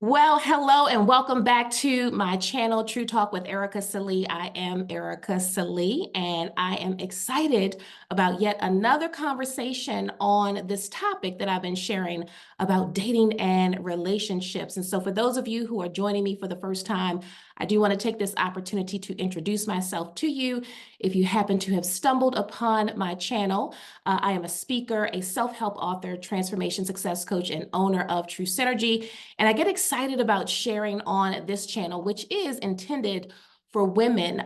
Well, hello and welcome back to my channel, True Talk with Erica Salee. I am Erica Salee, and I am excited about yet another conversation on this topic that I've been sharing about dating and relationships. And so for those of you who are joining me for the first time, I do want to take this opportunity to introduce myself to you. If you happen to have stumbled upon my channel, I am a speaker, a self-help author, transformation success coach, and owner of True Synergy. And I get excited about sharing on this channel, which is intended for women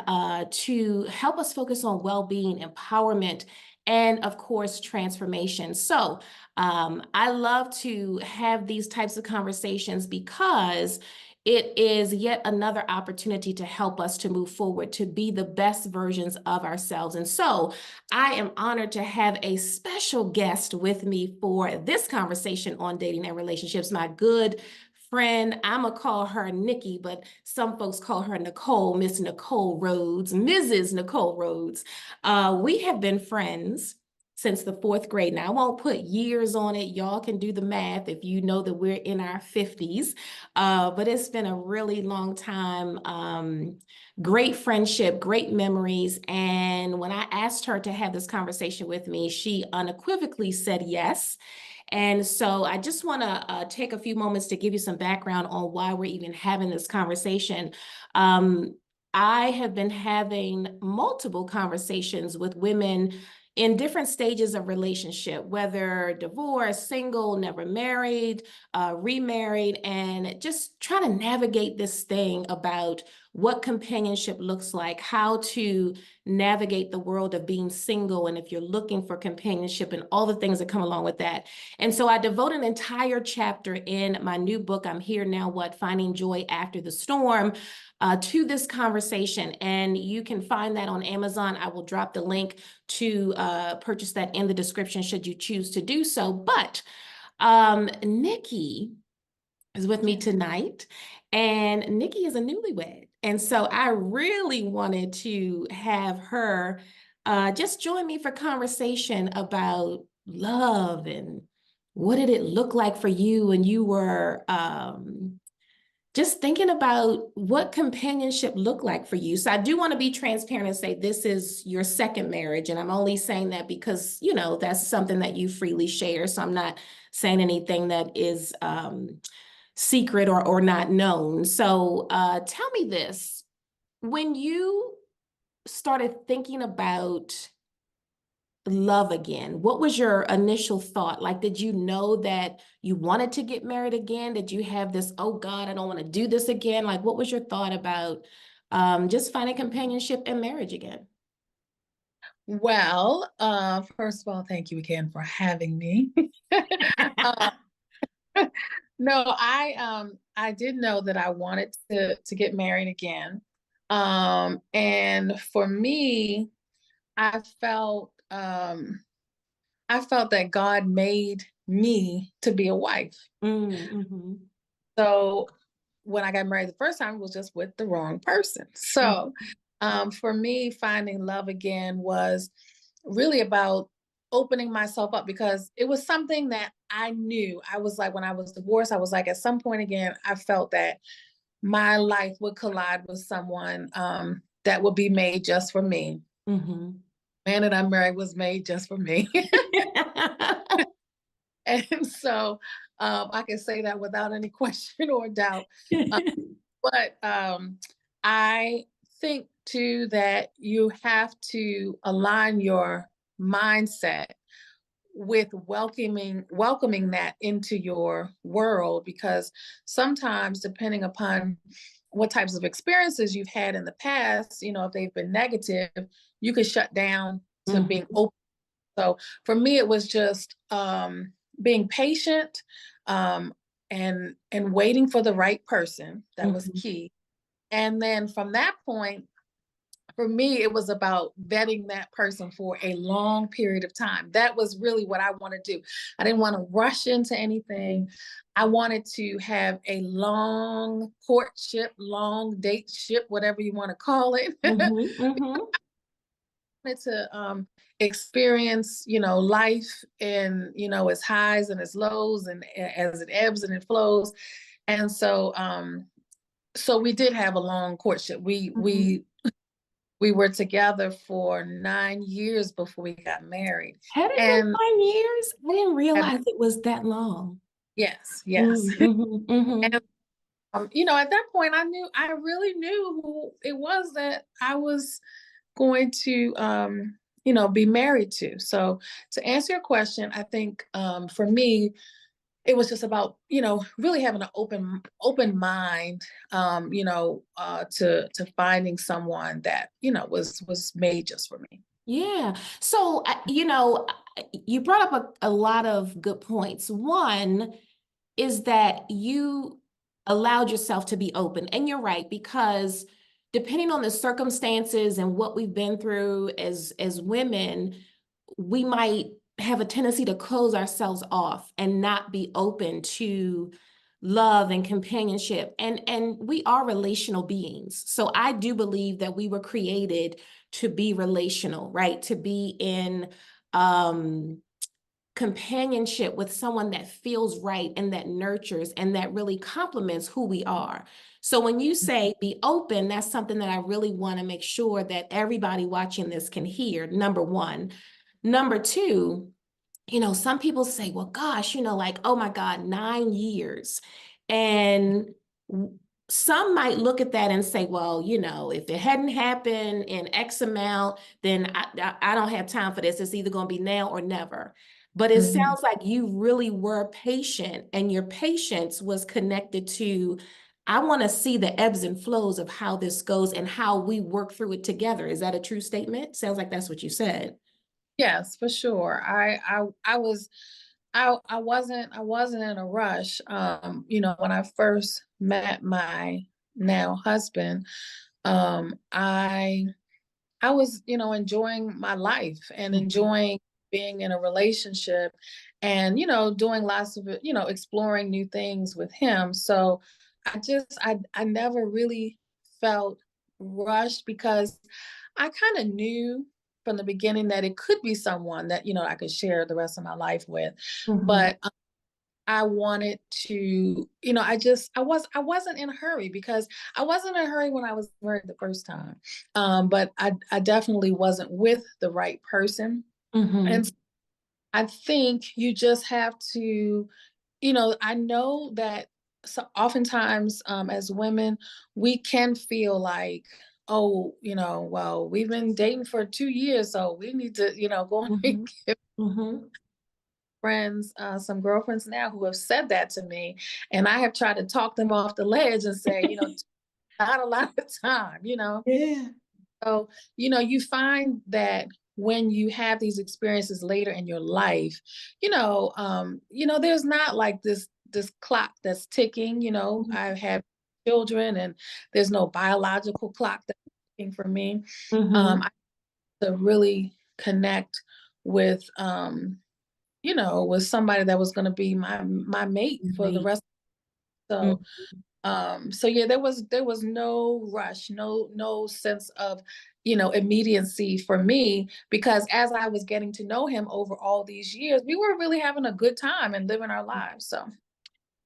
to help us focus on well-being, empowerment, and of course, transformation. So I love to have these types of conversations because it is yet another opportunity to help us to move forward, to be the best versions of ourselves. And so I am honored to have a special guest with me for this conversation on dating and relationships, my good friend. I'm gonna call her Nikki, but some folks call her Nicole, Miss Nicole Rhodes, Mrs. Nicole Rhodes. We have been friends since the fourth grade. Now, I won't put years on it. Y'all can do the math if you know that we're in our 50s. But it's been a really long time. Great friendship, great memories. And when I asked her to have this conversation with me, she unequivocally said yes. And so I just want to take a few moments to give you some background on why we're even having this conversation. I have been having multiple conversations with women in different stages of relationship, whether divorced, single, never married, remarried, and just trying to navigate this thing about what companionship looks like, how to navigate the world of being single, and if you're looking for companionship and all the things that come along with that. And so I devote an entire chapter in my new book, I'm Here Now What? Finding Joy After the Storm, to this conversation. And you can find that on Amazon. I will drop the link to purchase that in the description should you choose to do so. But Nikki is with me tonight, and Nikki is a newlywed. And so I really wanted to have her just join me for conversation about love and what did it look like for you when you were just thinking about what companionship looked like for you. So I do want to be transparent and say this is your second marriage. And I'm only saying that because, you know, that's something that you freely share. So I'm not saying anything that is secret or not known. So tell me this, when you started thinking about love again, what was your initial thought? Like, did you know that you wanted to get married again? Did you have this, oh God, I don't want to do this again? Like, what was your thought about just finding companionship and marriage again? Well, first of all, thank you again for having me. uh, no, I did know that I wanted to get married again. And for me, I felt I felt that God made me to be a wife. Mm-hmm. So when I got married the first time, it was just with the wrong person. So for me, finding love again was really about opening myself up because it was something that I knew. I was like, when I was divorced, I was like, at some point again, I felt that my life would collide with someone that would be made just for me. Mm-hmm. Man that I married was made just for me. And so I can say that without any question or doubt. Uh, but I think too that you have to align your mindset with welcoming that into your world, because sometimes depending upon what types of experiences you've had in the past, you know, if they've been negative, you could shut down to being Mm-hmm. open. So for me it was just being patient, um, and waiting for the right person. That was Mm-hmm. key. And then from that point, for me, it was about vetting that person for a long period of time. That was really what I want to do. I didn't want to rush into anything. I wanted to have a long courtship, long dateship, whatever you want to call it. Mm-hmm. Mm-hmm. Wanted to experience, you know, life in, you know, its highs and its lows and as it ebbs and it flows. And so, so we did have a long courtship. Mhm. We were together for 9 years before we got married. Had it And been 9 years? I didn't and realize it was that long. yes, Mm, yes. mhm, mhm, And at that point, I really knew who it was that I was going to, be married to. So to answer your question, I think for me, it was just about, really having an open mind, to finding someone that, was made just for me. Yeah. So, you brought up a lot of good points. One is that you allowed yourself to be open. And you're right, because depending on the circumstances and what we've been through as women, we might have a tendency to close ourselves off and not be open to love and companionship. And we are relational beings. So I do believe that we were created to be relational, right? To be in companionship with someone that feels right and that nurtures and that really complements who we are. So when you say be open, that's something that I really want to make sure that everybody watching this can hear, number one. Number two, some people say, well, gosh, like, oh my God, 9 years. And some might look at that and say, well, if it hadn't happened in X amount, then I don't have time for this. It's either going to be now or never. But it Mhm. sounds like you really were patient, and your patience was connected to, I want to see the ebbs and flows of how this goes and how we work through it together. Is that a true statement? Sounds like that's what you said. Yes, for sure. I wasn't in a rush. When I first met my now husband, I was, enjoying my life and Mhm, enjoying being in a relationship and, doing lots of, exploring new things with him. So I never really felt rushed because I kind of knew from the beginning that it could be someone that, I could share the rest of my life with. mhm, But I wanted to, I wasn't in a hurry because I wasn't in a hurry when I was married the first time. But I definitely wasn't with the right person. And mhm, I think you just have to, I know that so oftentimes as women, we can feel like, oh, well, we've been dating for 2 years, so we need to, go and mhm, mhm. friends, some girlfriends now who have said that to me, and I have tried to talk them off the ledge and say, not a lot of time. Yeah. So, you find that when you have these experiences later in your life, there's not like this clock that's ticking. I have children, and there's no biological clock that's ticking for me. Mhm, I have to really connect with with somebody that was going to be my mate for the right. rest. Mm. So yeah, there was no rush, no sense of, immediacy for me, because as I was getting to know him over all these years, we were really having a good time and living our lives. So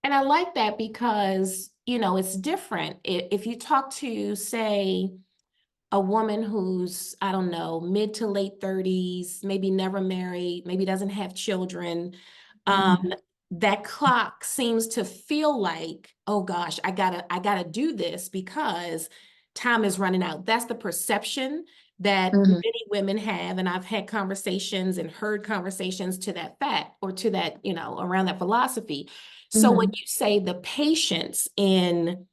And I like that because, it's different. If you talk to, say, a woman who's, I don't know, mid to late 30s, maybe never married, maybe doesn't have children, um, mhm, that clock seems to feel like, oh gosh, I gotta do this because time is running out. That's the perception that mhm, many women have. And I've had conversations and heard conversations to that fact, or to that, around that philosophy. So when mhm. you say the patience in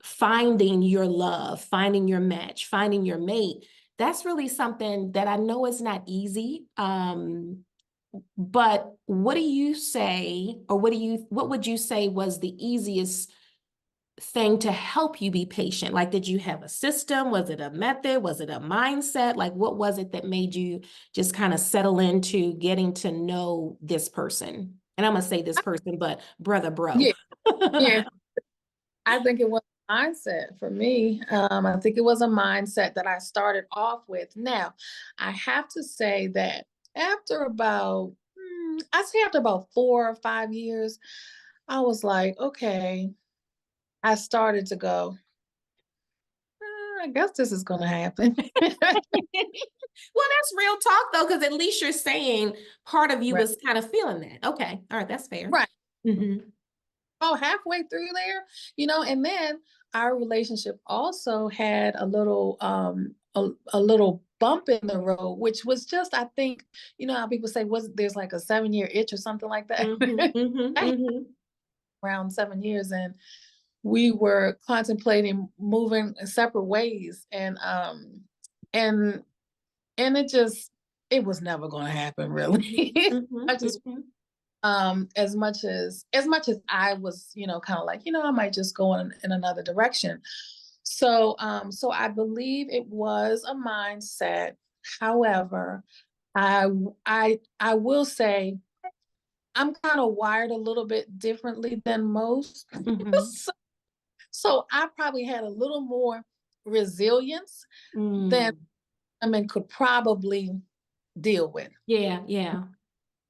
finding your love, finding your match, finding your mate, that's really something that I know is not easy. But what do you say, or what would you say was the easiest thing to help you be patient? Like, did you have a system? Was it a method? Was it a mindset? Like, what was it that made you just kind of settle into getting to know this person? And I'm gonna say this person, but brother, bro. Yeah, yeah. I think it was a mindset for me. I think it was a mindset that I started off with. Now, I have to say that after about, I'd say after about 4 or 5 years, I was like, okay, I started to go, I guess this is going to happen. Well, that's real talk though, because at least you're saying part of you Right. was kind of feeling that. Okay. All right. That's fair. Right. Mm-hmm. Oh, halfway through there, and then our relationship also had a little bump in the road, which was just, I think, how people say was there's like a 7-year itch or something like that. Mm-hmm. Mm-hmm. I had Mm-hmm. around 7 years, and we were contemplating moving separate ways, and it was never going to happen, really. Mm-hmm. I just Mm-hmm. as much as I was, kind of like, I might just go in another direction. So I believe it was a mindset. However, I will say I'm kind of wired a little bit differently than most. Mm-hmm. So I probably had a little more resilience than Mm. women could probably deal with. Yeah. Yeah.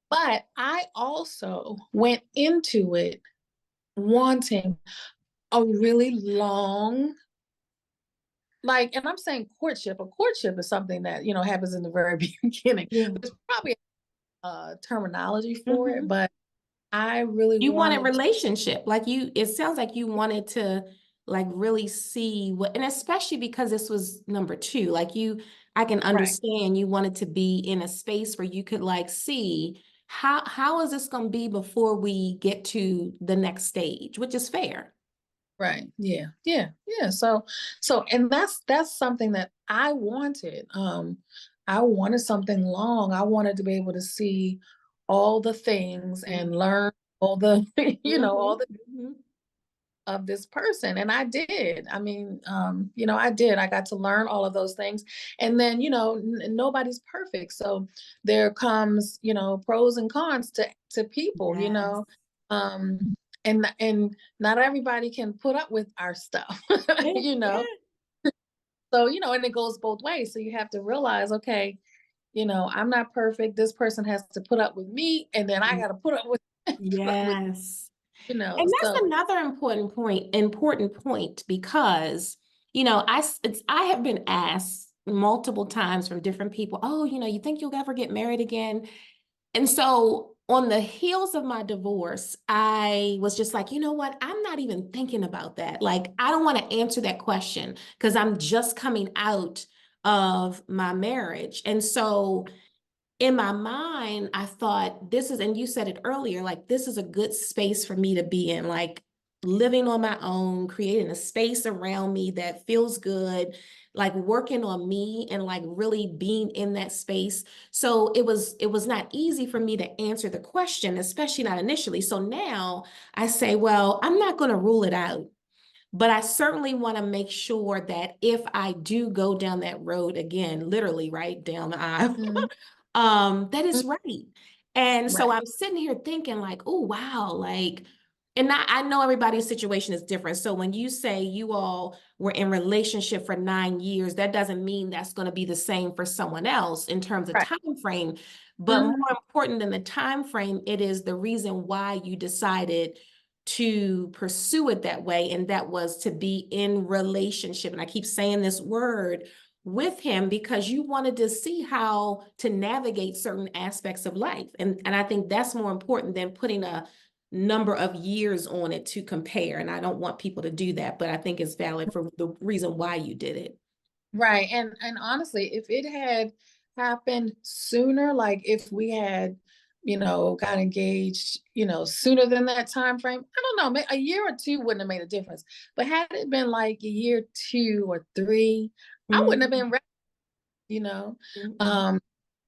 But I also went into it wanting a really long, like, and I'm saying courtship. A courtship is something that, happens in the very beginning. Yeah. There's probably a terminology for it, Mm-hmm. but I really You wanted wanted to, relationship, like it sounds like you wanted to like really see what, and especially because this was number two, like I can right, understand you wanted to be in a space where you could like see how is this going to be before we get to the next stage, which is fair. right. Yeah, yeah, yeah. And that's something that I wanted. I wanted something long. I wanted to be able to see all the things and learn all the, all the Mm-hmm. of this person. And I did. I mean, I did. I got to learn all of those things. And then, nobody's perfect. So there comes, pros and cons to people, Yes. Um, and not everybody can put up with our stuff, Yeah, you know. yeah. So, and it goes both ways. So you have to realize, okay, I'm not perfect. This person has to put up with me, and then I got to put up with put up with, Yes. And that's so another important point because, I have been asked multiple times from different people, oh, you think you'll ever get married again? And so on the heels of my divorce, I was just like, you know what? I'm not even thinking about that. Like, I don't want to answer that question because I'm just coming out of my marriage. And so in my mind, I thought this is, and you said it earlier, like this is a good space for me to be in, like living on my own, creating a space around me that feels good, like working on me and like really being in that space. So it was not easy for me to answer the question, especially not initially. So now I say, well, I'm not going to rule it out. But I certainly want to make sure that if I do go down that road again, literally right down the aisle, Mhm. that is right. And so Right. I'm sitting here thinking like, oh, wow, like, and I know everybody's situation is different. So when you say you all were in relationship for 9 years, that doesn't mean that's going to be the same for someone else in terms of Right. time frame. But more Mhm. important than the time frame, it is the reason why you decided to pursue it that way. And that was to be in relationship. And I keep saying this word with him because you wanted to see how to navigate certain aspects of life. And I think that's more important than putting a number of years on it to compare. And I don't want people to do that, but I think it's valid for the reason why you did it. Right. And honestly, if it had happened sooner, like if we had, got engaged, sooner than that time frame, I don't know, a year or two wouldn't have made a difference. But had it been like a year, 2 or 3, I wouldn't have Mhm, been ready, you know. mhm. Um,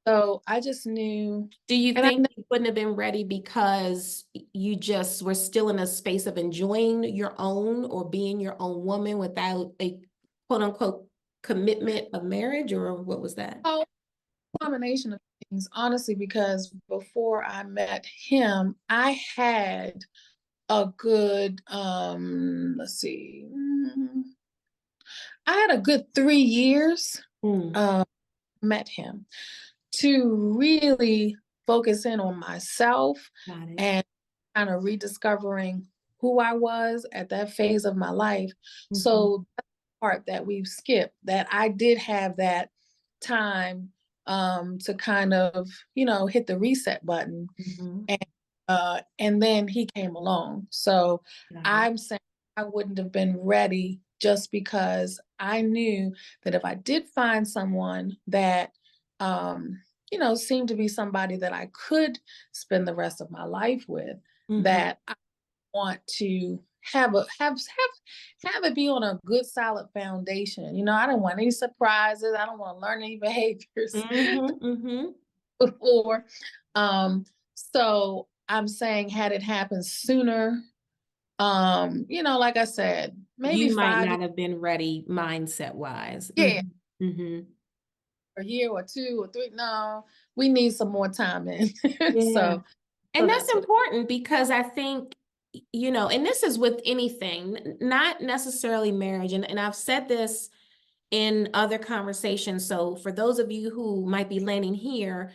so I just knew, Do you and I think you wouldn't have been ready because you just were still in a space of enjoying your own or being your own woman without a quote unquote commitment of marriage, or what was that? know a combination of things, honestly, because before I met him, I had a good let's see, I had a good 3 years Mm, uh met him to really focus in on myself got it. and kind of rediscovering who I was at that phase of my life. Mhm. So that's the part that we've skipped, that I did have that time to kind of, hit the reset button. Mhm. And then he came along. So Got it. I'm saying I wouldn't have been ready just because I knew that if I did find someone that, um, seemed to be somebody that I could spend the rest of my life with, Mhm. that I want to have it be on a good solid foundation. I don't want any surprises. I don't want to learn any behaviors Mhm. Mhm. before. Um, so I'm saying had it happened sooner, like I said, maybe You might 5 years, not have been ready mindset wise. yeah, Mhm. Mhm. a year or 2 or 3. No, we need some more time in. Yeah. So And that's that's what important because I think, and this is with anything, not necessarily marriage. And I've said this in other conversations. So for those of you who might be landing here,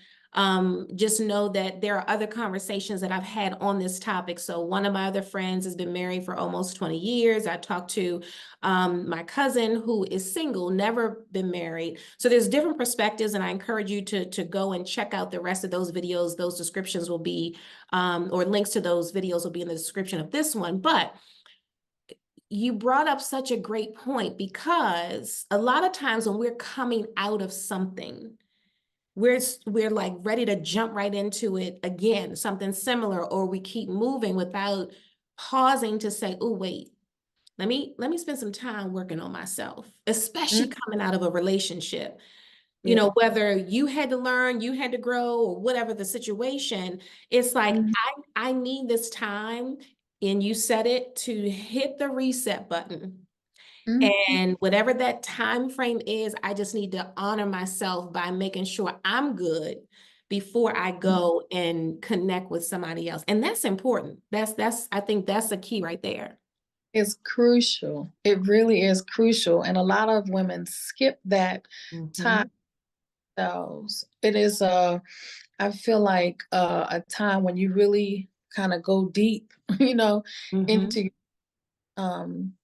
just know that there are other conversations that I've had on this topic. So one of my other friends has been married for almost 20 years. I talked to my cousin who is single, never been married. So there's different perspectives, and I encourage you to go and check out the rest of those videos. Those descriptions will be, or links to those videos will be in the description of this one. But you brought up such a great point because a lot of times when we're coming out of something, we're like ready to jump right into it again, something similar, or we keep moving without pausing to say, oh, wait, let me spend some time working on myself, mm, especially coming out of a relationship. yeah. Whether you had to learn, you had to grow, or whatever the situation, it's like Mhm, I need this time, and you said it, to hit the reset button. mhm. And whatever that time frame is, I just need to honor myself by making sure I'm good before I go and connect with somebody else. And that's important. That's I think that's the key right there. It's crucial. It really is crucial. And a lot of women skip that time Mhm. themselves. It is I feel like a time when you really kind of go deep, Mhm. into um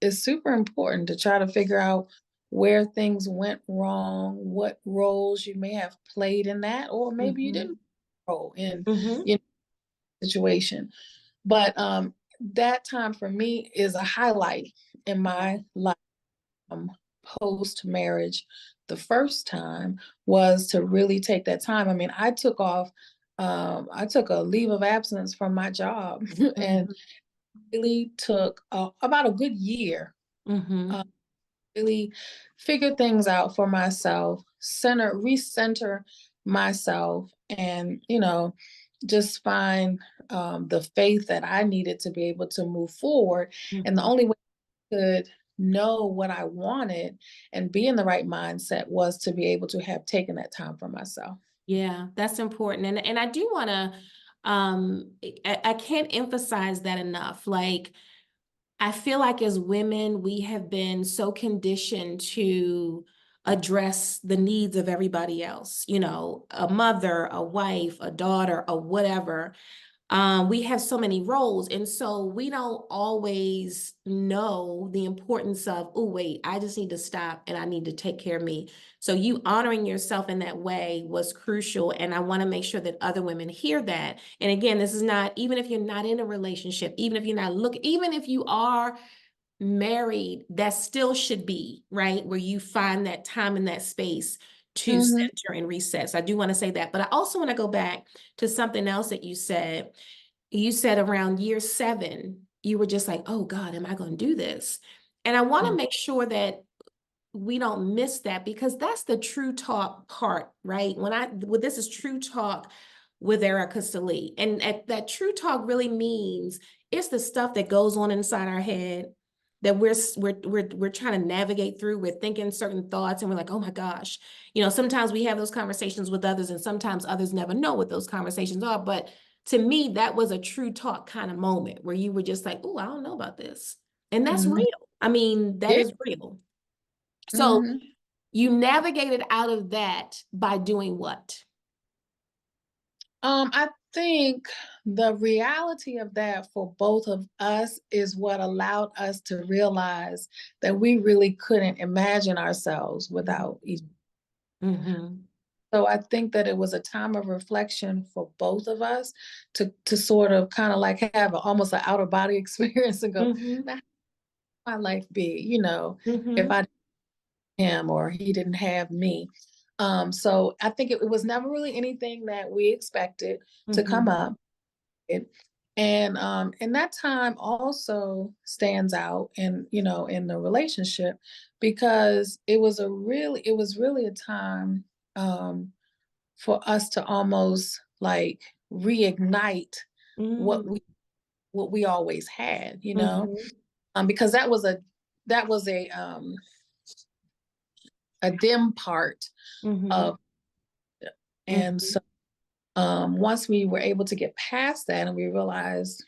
it's super important to try to figure out where things went wrong, what roles you may have played in that, or maybe you didn't Mhm. role in Mhm. situation. But that time for me is a highlight in Yeah. my life. Post marriage, the first time was to really take that time. I mean, I took a leave of absence from my job and Mhm. really took about a good year, uh, Mhm. really figure things out for myself, recenter myself, and just find the faith that I needed to be able to move forward. And the Mhm. only way I could know what I wanted and be in the right mindset was to be able to have taken that time for myself. Yeah, that's important. And I do want to I can't emphasize that enough. Like, I feel like as women, we have been so conditioned to address the needs of everybody else, a mother, a wife, a daughter, or whatever. We have so many roles, and so we don't always know the importance of, oh, wait, I just need to stop and I need to take care of me. So you honoring yourself in that way was crucial. And I want to make sure that other women hear that. And again, this is not, even if you're not in a relationship, even if you're not even if you are married, that still should be, right? Where you find that time and that space to Hmm. center and reset. So I do want to say that. But I also want to go back to something else that you said. You said around year 7, you were just like, oh God, am I going to do this? And I want to make sure that we don't miss that, because that's the true talk part, right? This is true talk with Erica Salee. And that true talk really means it's the stuff that goes on inside our head that we're trying to navigate through. We're thinking certain thoughts and we're like, oh my gosh. Sometimes we have those conversations with others, and sometimes others never know what those conversations are. But to me, that was a true talk kind of moment where you were just like, oh, I don't know about this. And that's Hmm. real. I mean, that Yeah. is real. So Hmm. you navigated out of that by doing what? I think the reality of that for both of us is what allowed us to realize that we really couldn't imagine ourselves without each. Mm-hmm. So I think that it was a time of reflection for both of us to sort of kind of like have almost an outer body experience and go, Mm-hmm. now how would my life be, you know, if Mm-hmm. I didn't have him or he didn't have me. So I think it was never really anything that we expected to come Mm-hmm. up. It, and that time also stands out in, you know, in the relationship because it was really a time um for us to almost like reignite what we what we always had, you know, Mm-hmm. because that was a dim part Mm-hmm. of it. And Mm-hmm. so once we were able to get past that and we realized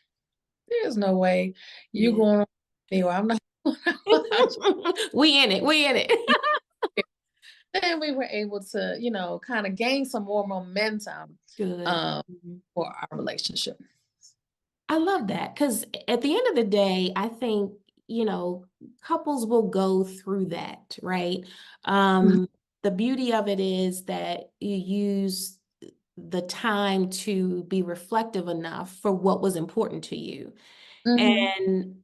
there's no way you Yeah. going on anywhere, I'm not going out. We in it. We in it. Then we were able to, you know, kind of gain some more momentum Good. um, Mhm. for our relationship. I love that because at the end of the day, I think, couples will go through that, right? Mhm. The beauty of it is that you use the time to be reflective enough for what was important to you. Mhm. And,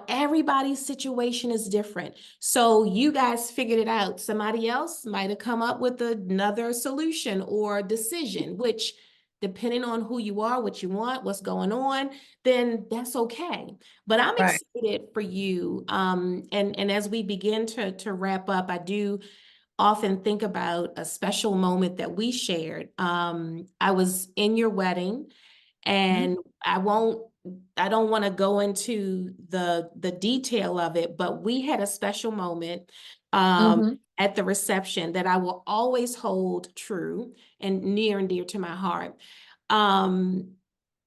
everybody's situation is different. So you guys figured it out. Somebody else might have come up with another solution or decision, which, depending on who you are, what you want, what's going on, then that's okay. But I'm Right. excited for you. And as we begin to wrap up, I do often think about a special moment that we shared. I was in your wedding, Mhm. and I don't want to go into the detail of it, but we had a special moment Mhm. at the reception that I will always hold true and near and dear to my heart. Um,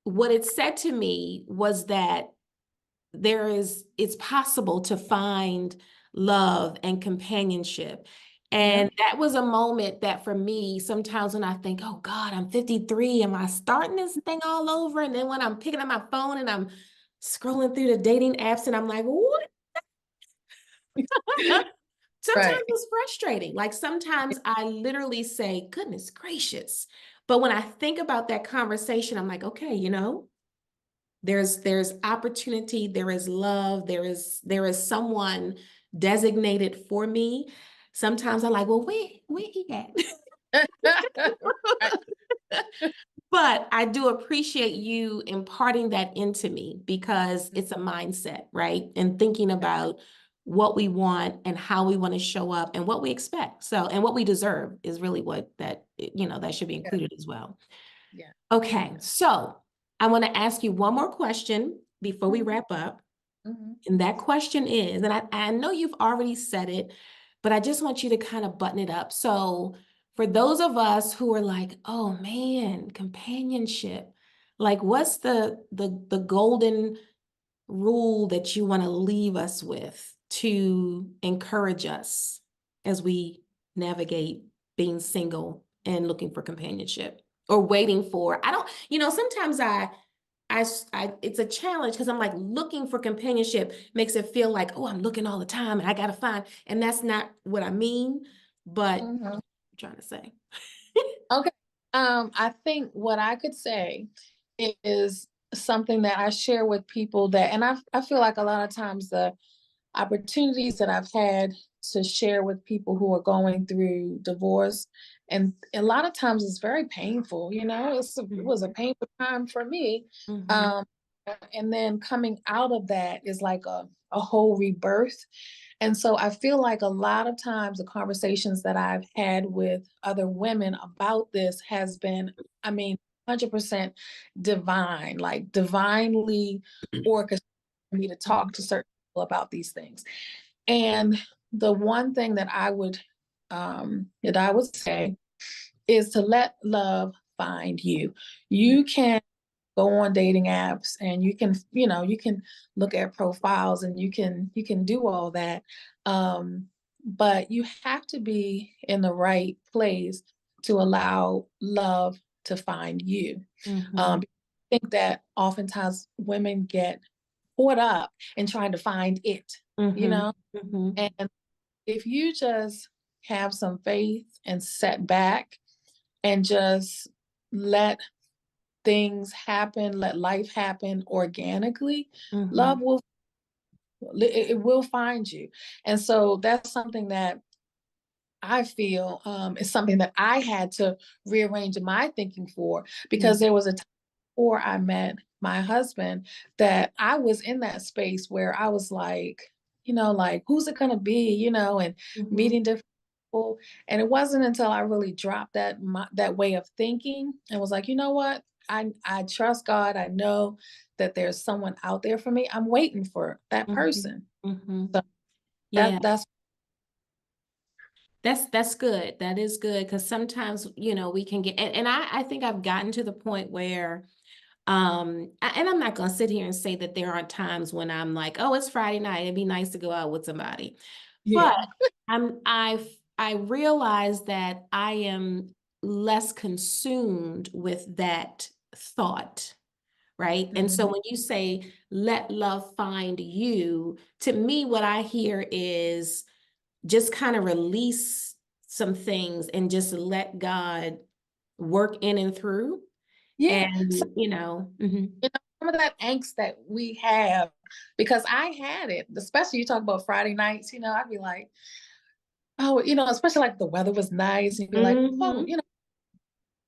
what it said to me was that it's possible to find love and companionship. Yeah. And that was a moment that for me, sometimes when I think, oh God, I'm 53, am I starting this thing all over? And then when I'm picking up my phone and I'm scrolling through the dating apps and I'm like, what? Sometimes Right. it's frustrating. Like sometimes I literally say, goodness gracious. But when I think about that conversation, I'm like, okay, there's opportunity, there is love, there is someone designated for me. Sometimes I'm like, well, where he at? Right. But I do appreciate you imparting that into me because it's a mindset, right? And thinking about what we want and how we want to show up and what we expect. So, and what we deserve is really what that should be Yeah. included as well. Yeah. Okay, so I want to ask you one more question before we Mhm. wrap up. Mhm. And that question is, and I know you've already said it, but I just want you to kind of button it up. So for those of us who are like, oh man, companionship, like what's the golden rule that you want to leave us with to encourage us as we navigate being single and looking for companionship or waiting for, I don't, sometimes it's a challenge because I'm like looking for companionship makes it feel like, oh, I'm looking all the time and I gotta find, and that's not what I mean, but I'm Mhm. trying to say. Okay. I think what I could say is something that I share with people that, and I feel like a lot of times the opportunities that I've had to share with people who are going through divorce, and a lot of times it's very painful. You know, it was a painful time for me. Mm-hmm. Um, and then coming out of that is like a whole rebirth. And so I feel like a lot of times the conversations that I've had with other women about this has been, I mean, 100% divine, like divinely orchestrated for me to talk to certain people about these things. And the one thing that I would say is to let love find you. You can go on dating apps and you can, you can look at profiles and you can do all that. But you have to be in the right place to allow love to find you. Mhm. I think that oftentimes women get caught up in trying to find it, you Mhm. know? Mhm. And if you just have some faith and set back and just let things happen, let life happen organically, love Mhm. will it will find you. And so that's something that I feel is something that I had to rearrange my thinking for, Yeah. because there was a time before I met my husband that I was in that space where I was like, like, who's it gonna be, and Mhm. meeting different people. And it wasn't until I really dropped that way of thinking and was like, you know what? I trust God. I know that there's someone out there for me. I'm waiting for that Mhm. person. So Mhm. Yeah. that's That's good. That is good because sometimes, we can get, and I think I've gotten to the point where, and I'm not gonna sit here and say that there aren't times when I'm like, oh, it's Friday night. It'd be nice to go out with somebody. But yeah. I realize that I am less consumed with that thought, right? And so Mhm. when you say let love find you, to me, what I hear is just kind of release some things and just let God work in and through. Yeah. And, mhm. Some of that angst that we have, because I had it, especially you talk about Friday nights, I'd be like, oh, especially like the weather was nice, and you'd be like, oh,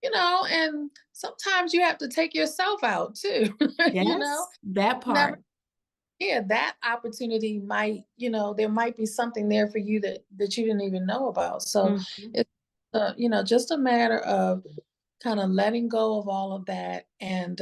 Mhm. and sometimes you have to take yourself out too, Yes, that never, part. yeah, that opportunity might, there might be something there for you that you didn't even know about. So Mhm. it's, just a matter of kind of letting go of all of that and,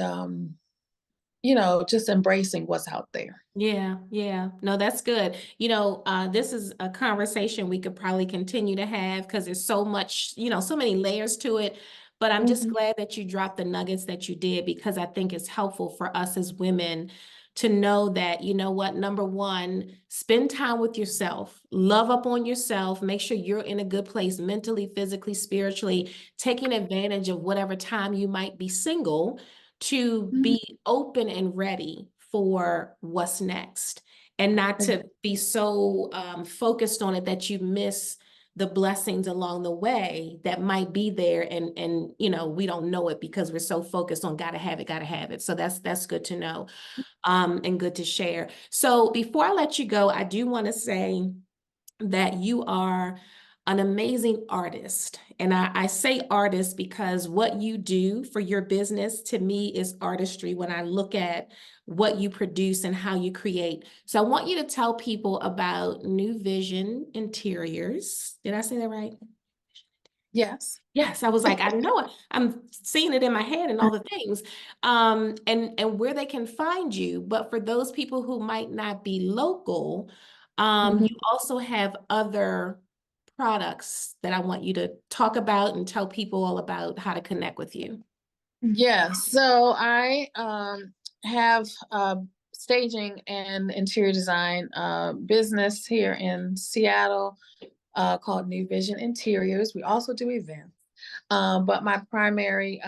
just embracing what's out there. Yeah, yeah. No, that's good. This is a conversation we could probably continue to have because there's so much, so many layers to it. But I'm just Mhm. glad that you dropped the nuggets that you did because I think it's helpful for us as women to know that, you know what, number one, spend time with yourself, love up on yourself, make sure you're in a good place mentally, physically, spiritually, taking advantage of whatever time you might be single to Mhm. be open and ready for what's next and not to be so focused on it that you miss the blessings along the way that might be there and we don't know it because we're so focused on gotta have it. So that's good to know and good to share. So before I let you go, I do want to say that you are an amazing artist. And I say artist because what you do for your business to me is artistry when I look at what you produce and how you create. So I want you to tell people about New Vision Interiors. Did I say that right? Yes. Yes, I was like, I know it. I'm seeing it in my head and all the things, and where they can find you. But for those people who might not be local, Mhm. you also have other products that I want you to talk about and tell people all about how to connect with you. Yeah, so I have staging and interior design business here in Seattle called New Vision Interiors. We also do events, but my primary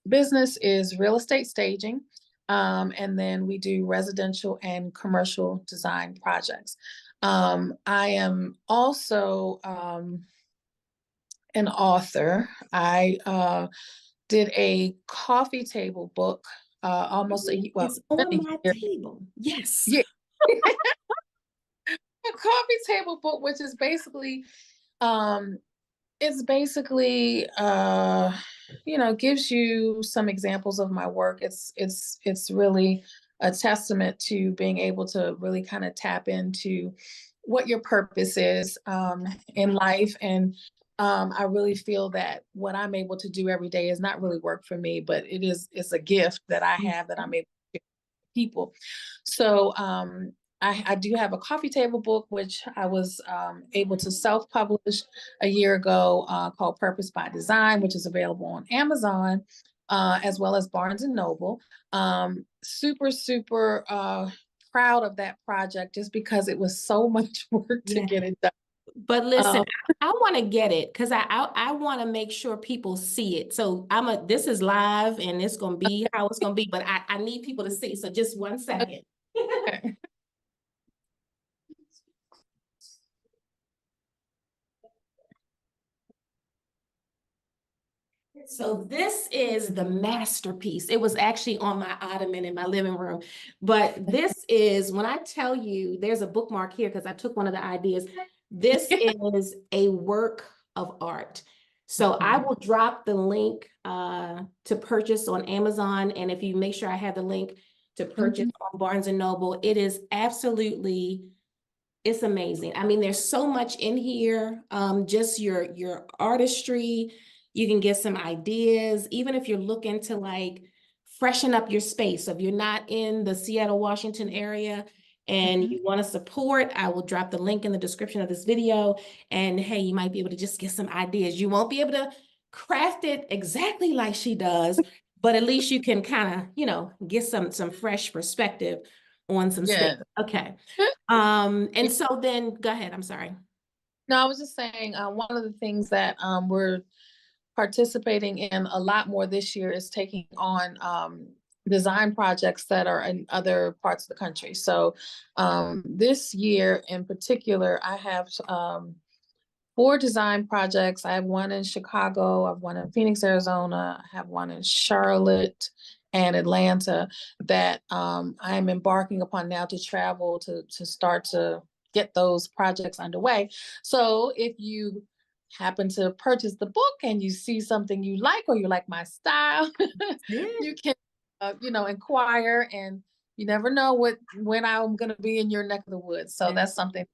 business is real estate staging, and then we do residential and commercial design projects. I am also an author. I did a coffee table book almost well, It's it's on been my a year. table. Yes. Yeah, a coffee table book, which is basically um, it's basically gives you some examples of my work. It's really a testament to being able to really kind of tap into what your purpose is in life. And I really feel that what I'm able to do every day is not really work for me, but it's a gift that I have that I'm able to give people. So I do have a coffee table book, which I was able to self-publish a year ago called Purpose by Design, which is available on Amazon as well as Barnes and Noble. Super, super proud of that project just because it was so much work to Yeah. get it done. But listen, Um, I want to get it because I want to make sure people see it. So this is live and it's gonna be how it's gonna be, but I need people to see. So just 1 second. okay. So this is the masterpiece. It was actually on my ottoman in my living room. But this is, when I tell you, there's a bookmark here because I took one of the ideas. This is a work of art. So I will drop the link to purchase on Amazon. And if you make sure I have the link to purchase on Barnes and Noble, it is absolutely, it's amazing. I mean, there's so much in here, just your artistry. You can get some ideas, even if you're looking to like freshen up your space. So if you're not in the Seattle, Washington area and you want to support, I will drop the link in the description of this video. And hey, you might be able to just get some ideas. You won't be able to craft it exactly like she does, but at least you can kind of, get some fresh perspective on some space. Yeah. Okay. And so then go ahead. I'm sorry. No, I was just saying, one of the things that we're participating in a lot more this year is taking on design projects that are in other parts of the country. So this year in particular, I have 4 design projects. I have one in Chicago, I have one in Phoenix, Arizona, I have one in Charlotte and Atlanta that I'm embarking upon now to travel to start to get those projects underway. So if you happen to purchase the book and you see something you like or you like my style, you can inquire, and you never know when I'm going to be in your neck of the woods. So that's something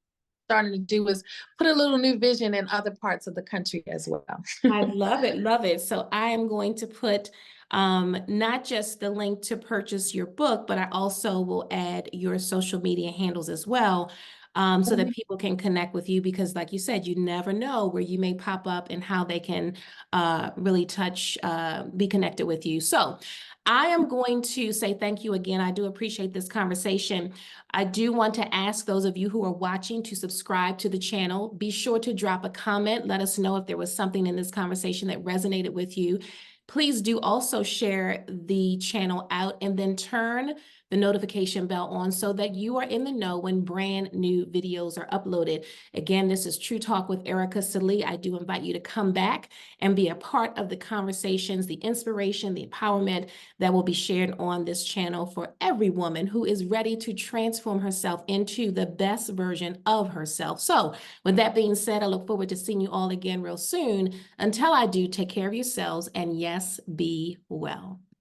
starting to do, is put a little new vision in other parts of the country as well. I love it, love it. So I am going to put not just the link to purchase your book, but I also will add your social media handles as well, so that people can connect with you, because like you said, you never know where you may pop up and how they can really be connected with you. So I am going to say thank you again. I do appreciate this conversation. I do want to ask those of you who are watching to subscribe to the channel. Be sure to drop a comment. Let us know if there was something in this conversation that resonated with you. Please do also share the channel out and then turn the notification bell on so that you are in the know when brand new videos are uploaded. Again, this is True Talk with Erica Salee. I do invite you to come back and be a part of the conversations, the inspiration, the empowerment that will be shared on this channel for every woman who is ready to transform herself into the best version of herself. So with that being said, I look forward to seeing you all again real soon. Until I do, take care of yourselves and yes, be well.